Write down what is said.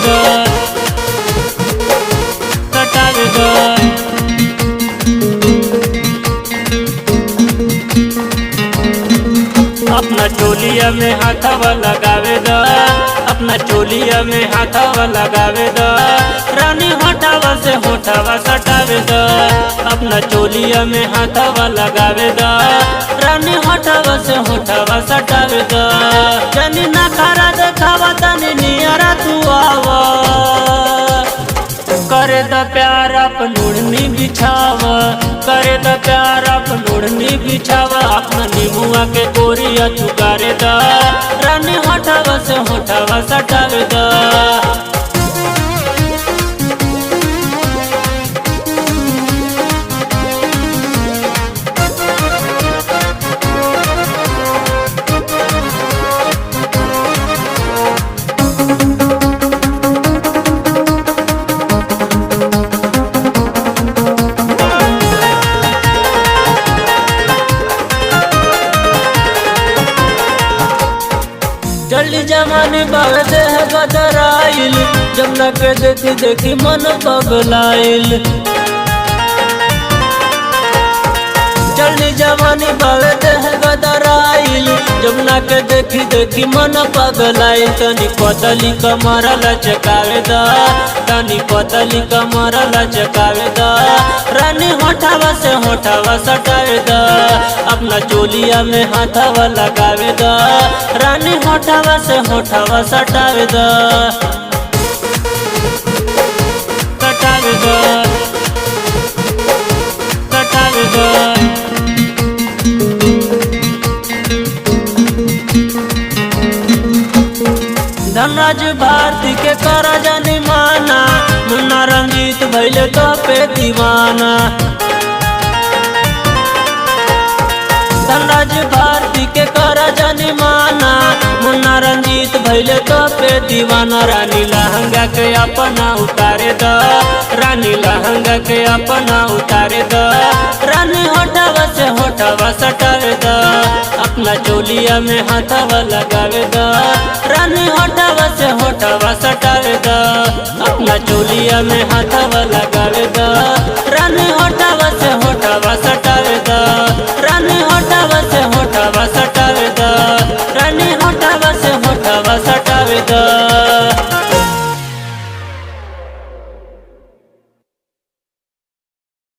दो, सटावे दो। अपना चोलिया में हाथवा लगावे दो, अपना चोलिया में हाथवा लगावे दो। रानी होठवा से होठवा सटावे दो, अपना चोलिया में हाथवा लगावे दो। रानी होठवा से होठवा सटावे दो। जनी ना खरा देखावा तनी नियरा तू आवा, करे द प्यार अपन ओढ़नी बिछावा, करे द प्यार अपन ओढ़नी बिछावा। अपना नीमुआ के कोरिया चुकारे द, रानी होठवा से होठवा सटावे द। जल्दी जमाने बागते है गदराइल, जब न के देखी देखी मन पगलाइल। जल्दी जमाने बागते है गदराइल, जब न के देखी देखी मन पगलाइल। तनी पतली कमर लचकावे दा, तनी पतली कमर लचकावे दा। रानी होठवा से होठवा सटावे दा, अपना चोलिया में हाथवा लगावे दा। रानी होठवा से होठवा सटावे दा, सटावे दा, सटावे दा। धनराज भारती के करा जानी माना, मुन्ना रंजीत भैले तो पे दीवाना। धनराज भारती के करा जानी माना, मुन्ना रंजीत भैले तो पे दीवाना। रानी लहंगा के अपना उतारे द, रानी लहंगा के अपना उतारे द। रानी होठवा से होठवा सटावे द, अपना चोलिया में हाथवा लगावे द। रानी होठवा से होठवा सटावे द, अपना चोलिया में हाथवा लगावे द। रानी होठवा से होठवा